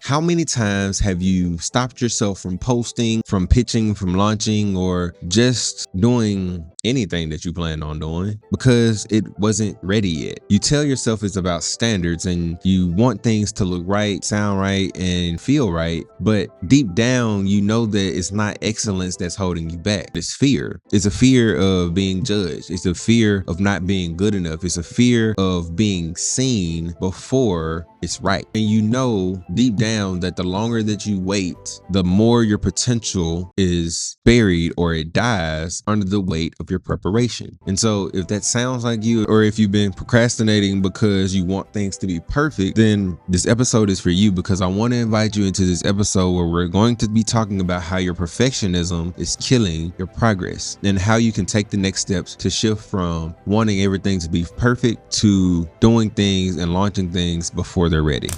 How many times have you stopped yourself from posting, from pitching, from launching, or just doing anything that you plan on doing because it wasn't ready yet? You tell yourself it's about standards and you want things to look right, sound right, and feel right, but deep down, you know that it's not excellence that's holding you back. It's fear. It's a fear of being judged. It's a fear of not being good enough. It's a fear of being seen before it's right. And you know deep down that the longer that you wait, the more your potential is buried or it dies under the weight of your preparation. And so if that sounds like you, or if you've been procrastinating because you want things to be perfect, then this episode is for you, because I want to invite you into this episode where we're going to be talking about how your perfectionism is killing your progress and how you can take the next steps to shift from wanting everything to be perfect to doing things and launching things before they're ready.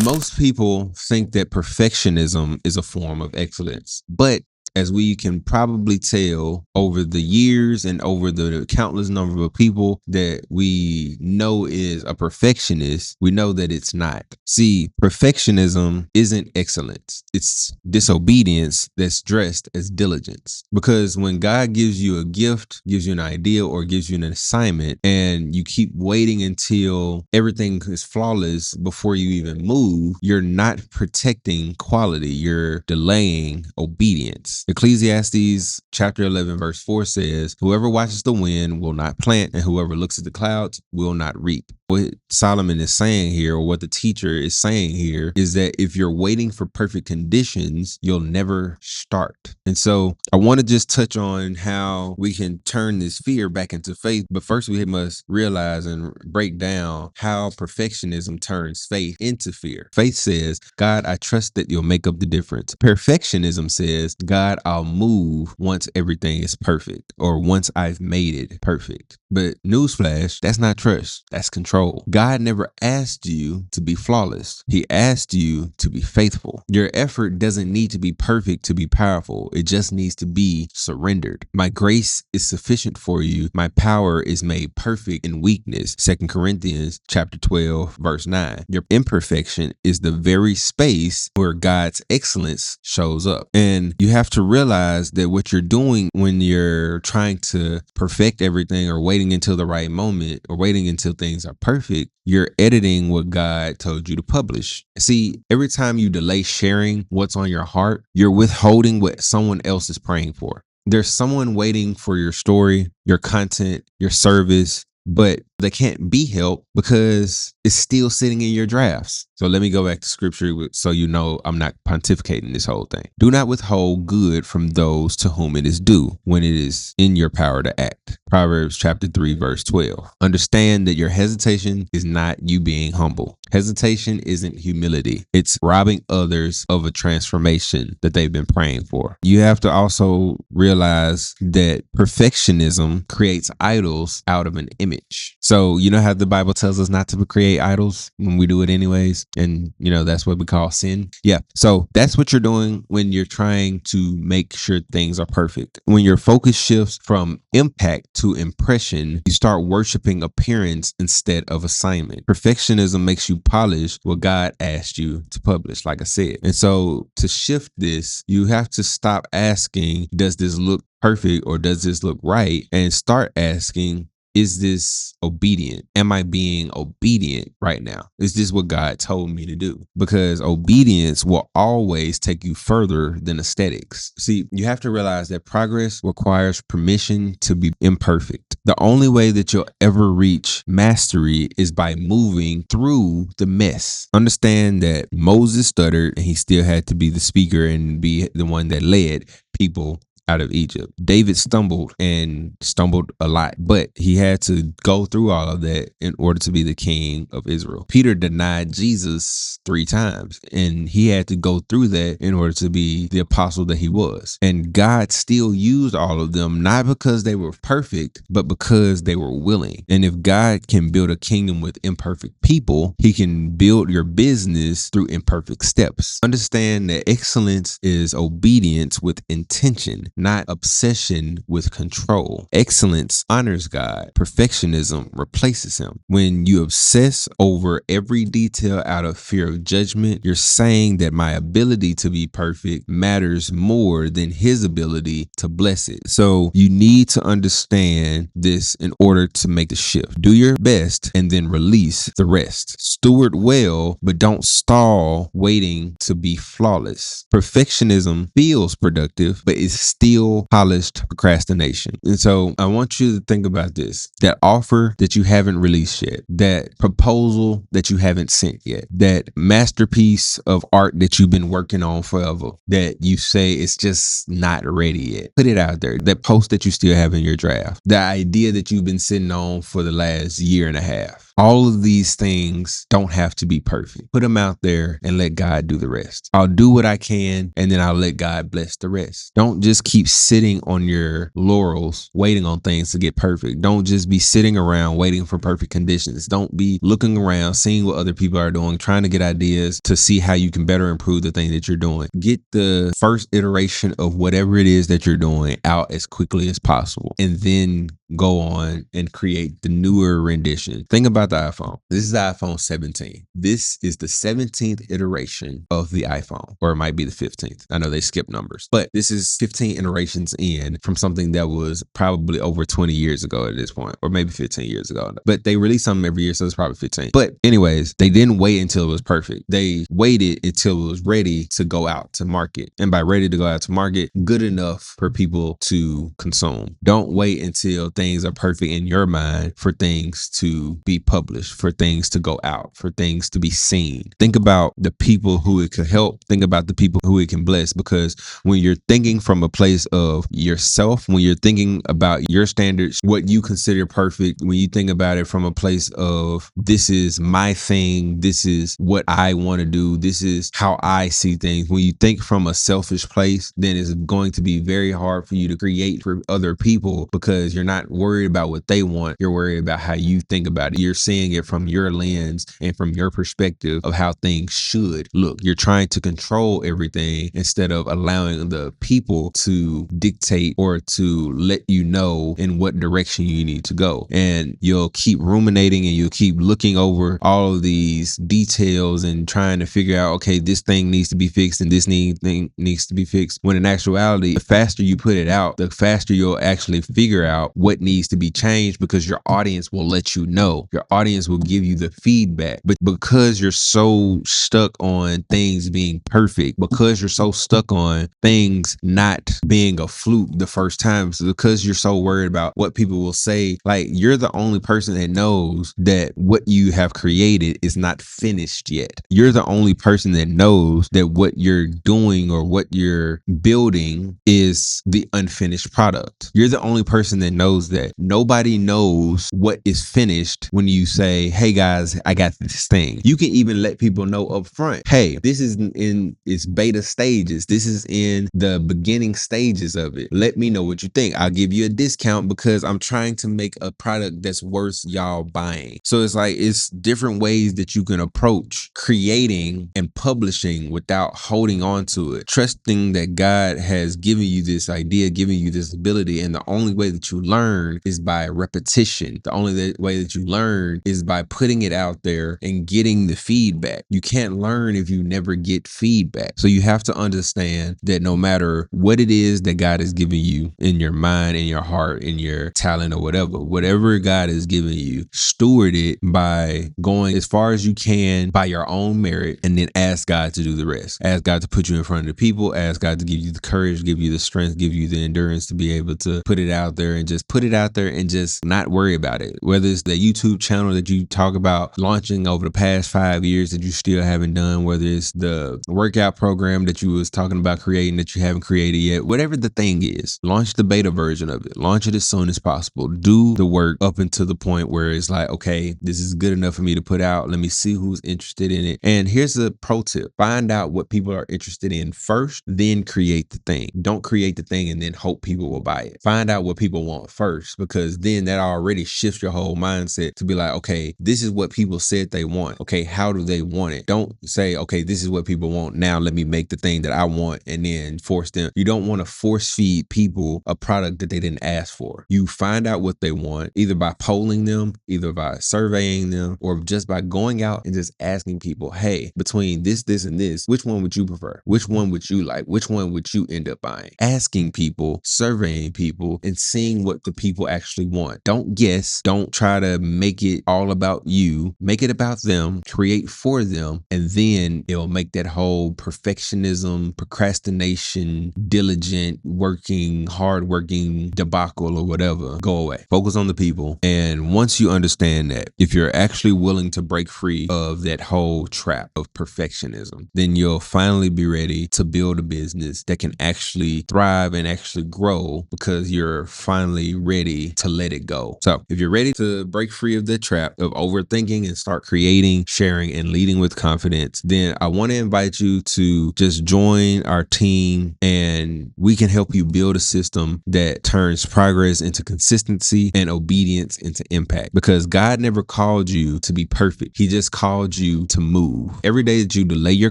Most people think that perfectionism is a form of excellence, but as we can probably tell over the years and over the countless number of people that we know is a perfectionist, we know that it's not. See, perfectionism isn't excellence. It's disobedience that's dressed as diligence. Because when God gives you a gift, gives you an idea, or gives you an assignment, and you keep waiting until everything is flawless before you even move, you're not protecting quality. You're delaying obedience. Ecclesiastes chapter 11 verse 4 says, "Whoever watches the wind will not plant, and whoever looks at the clouds will not reap." What Solomon is saying here, or what the teacher is saying here, is that if you're waiting for perfect conditions, you'll never start. And so I want to just touch on how we can turn this fear back into faith. But first we must realize and break down how perfectionism turns faith into fear. Faith says, "God, I trust that you'll make up the difference." Perfectionism says, "God, I'll move once everything is perfect, or once I've made it perfect." But newsflash, that's not trust, that's control. God never asked you to be flawless. He asked you to be faithful. Your effort doesn't need to be perfect to be powerful. It just needs to be surrendered. "My grace is sufficient for you. My power is made perfect in weakness." 2 Corinthians chapter 12, verse 9. Your imperfection is the very space where God's excellence shows up. And you have to realize that what you're doing when you're trying to perfect everything, or waiting until the right moment, or waiting until things are perfect, you're editing what God told you to publish. See, every time you delay sharing what's on your heart, you're withholding what someone else is praying for. There's someone waiting for your story, your content, your service, but they can't be helped because it's still sitting in your drafts. So let me go back to scripture so you know I'm not pontificating this whole thing. "Do not withhold good from those to whom it is due when it is in your power to act." Proverbs chapter 3, verse 12. Understand that your hesitation is not you being humble. Hesitation isn't humility. It's robbing others of a transformation that they've been praying for. You have to also realize that perfectionism creates idols out of an image. So you know how the Bible tells us not to create idols when we do it anyways? And you know, that's what we call sin. Yeah. So that's what you're doing when you're trying to make sure things are perfect. When your focus shifts from impact to impression, you start worshiping appearance instead of assignment. Perfectionism makes you polish what God asked you to publish, like I said. And so to shift this, you have to stop asking, does this look perfect or does this look right? And start asking, is this obedient? Am I being obedient right now? Is this what God told me to do? Because obedience will always take you further than aesthetics. See, you have to realize that progress requires permission to be imperfect. The only way that you'll ever reach mastery is by moving through the mess. Understand that Moses stuttered and he still had to be the speaker and be the one that led people out of Egypt. David stumbled a lot, but he had to go through all of that in order to be the king of Israel. Peter denied Jesus 3 times, and he had to go through that in order to be the apostle that he was. And God still used all of them, not because they were perfect, but because they were willing. And if God can build a kingdom with imperfect people, he can build your business through imperfect steps. Understand that excellence is obedience with intention. not obsession with control. Excellence honors God. Perfectionism replaces him. When you obsess over every detail out of fear of judgment, you're saying that my ability to be perfect matters more than his ability to bless it. So you need to understand this in order to make the shift. Do your best and then release the rest. Steward well, but don't stall waiting to be flawless. Perfectionism feels productive, but it's still polished procrastination. And so I want you to think about this. That offer that you haven't released yet, that proposal that you haven't sent yet, that masterpiece of art that you've been working on forever, that you say it's just not ready yet. Put it out there. That post that you still have in your draft, the idea that you've been sitting on for the last year and a half. All of these things don't have to be perfect. Put them out there and let God do the rest. I'll do what I can and then I'll let God bless the rest. Don't just keep sitting on your laurels waiting on things to get perfect. Don't just be sitting around waiting for perfect conditions. Don't be looking around, seeing what other people are doing, trying to get ideas to see how you can better improve the thing that you're doing. Get the first iteration of whatever it is that you're doing out as quickly as possible, and then go on and create the newer rendition. Think about the iPhone. This is the iPhone 17. This is the 17th iteration of the iPhone, or it might be the 15th. I know they skip numbers, but this is 15 iterations in from something that was probably over 20 years ago at this point, or maybe 15 years ago. But they release something every year, so it's probably 15. But anyways, they didn't wait until it was perfect. They waited until it was ready to go out to market. And by ready to go out to market, good enough for people to consume. Don't wait until things are perfect in your mind for things to be published, for things to go out, for things to be seen. Think about the people who it could help. Think about the people who it can bless, because when you're thinking from a place of yourself, when you're thinking about your standards, what you consider perfect, when you think about it from a place of this is my thing, this is what I want to do, this is how I see things. When you think from a selfish place, then it's going to be very hard for you to create for other people, because you're not worried about what they want. You're worried about how you think about it. You're seeing it from your lens and from your perspective of how things should look. You're trying to control everything instead of allowing the people to dictate or to let you know in what direction you need to go. And you'll keep ruminating and you'll keep looking over all of these details and trying to figure out, okay, this thing needs to be fixed and this thing needs to be fixed. When in actuality, the faster you put it out, the faster you'll actually figure out what needs to be changed, because your audience will let you know. Your audience will give you the feedback. But because you're so stuck on things being perfect, because you're so stuck on things not being a fluke the first time, so because you're so worried about what people will say, like, you're the only person that knows that what you have created is not finished yet. You're the only person that knows that what you're doing or what you're building is the unfinished product. You're the only person that knows that. Nobody knows what is finished when you say, hey guys, I got this thing. You can even let people know up front, hey, this is in its beta stages. This is in the beginning stages of it. Let me know what you think. I'll give you a discount because I'm trying to make a product that's worth y'all buying. So it's like, it's different ways that you can approach creating and publishing without holding on to it. Trusting that God has given you this idea, given you this ability. And the only way that you learn is by repetition. The only way that you learn is by putting it out there and getting the feedback. You can't learn if you never get feedback. So you have to understand that no matter what it is that God has given you in your mind, in your heart, in your talent, or whatever God has given you, steward it by going as far as you can by your own merit, and then ask God to do the rest. Ask God to put you in front of the people. Ask God to give you the courage, give you the strength, give you the endurance to be able to put it out there, and just put it out there and just not worry about it. Whether it's the YouTube channel that you talk about launching over the past 5 years that you still haven't done, whether it's the workout program that you was talking about creating that you haven't created yet, whatever the thing is, launch the beta version of it. Launch it as soon as possible. Do the work up until the point where it's like, okay, this is good enough for me to put out. Let me see who's interested in it. And here's a pro tip. Find out what people are interested in first, then create the thing. Don't create the thing and then hope people will buy it. Find out what people want first, because then that already shifts your whole mindset to be like, like, okay, this is what people said they want. Okay, how do they want it? Don't say, okay, this is what people want. Now let me make the thing that I want and then force them. You don't want to force feed people a product that they didn't ask for. You find out what they want either by polling them, either by surveying them, or just by going out and just asking people, hey, between this, and this, which one would you prefer? Which one would you like? Which one would you end up buying? Asking people, surveying people, and seeing what the people actually want. Don't guess. Don't try to make it all about you. Make it about them. Create for them. And then it'll make that whole perfectionism, procrastination, diligent, working, hardworking debacle or whatever go away. Focus on the people. And once you understand that, if you're actually willing to break free of that whole trap of perfectionism, then you'll finally be ready to build a business that can actually thrive and actually grow because you're finally ready to let it go. So if you're ready to break free of the trap of overthinking and start creating, sharing, and leading with confidence, then I want to invite you to just join our team, and we can help you build a system that turns progress into consistency and obedience into impact. Because God never called you to be perfect. He just called you to move. Every day that you delay your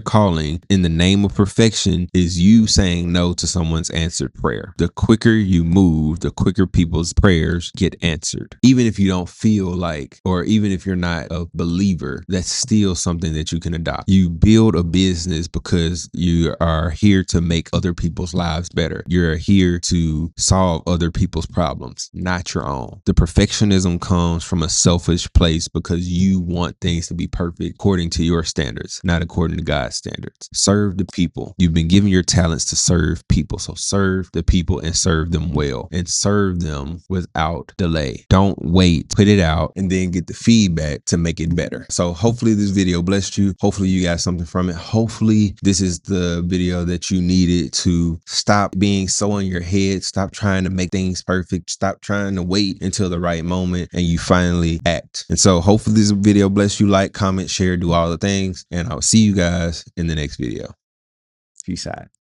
calling in the name of perfection is you saying no to someone's answered prayer. The quicker you move, the quicker people's prayers get answered. Even if you don't feel like, or even if you're not a believer, that's still something that you can adopt. You build a business because you are here to make other people's lives better. You're here to solve other people's problems, not your own. The perfectionism comes from a selfish place because you want things to be perfect according to your standards, not according to God's standards. Serve the people. You've been given your talents to serve people. So serve the people and serve them well, and serve them without delay. Don't wait, put it out, and then get the feedback to make it better. So hopefully this video blessed you. Hopefully you got something from it. Hopefully this is the video that you needed to stop being so in your head. Stop trying to make things perfect. Stop trying to wait until the right moment and you finally act. And so hopefully this video bless you. Like, comment, share, do all the things. And I'll see you guys in the next video. Peace out.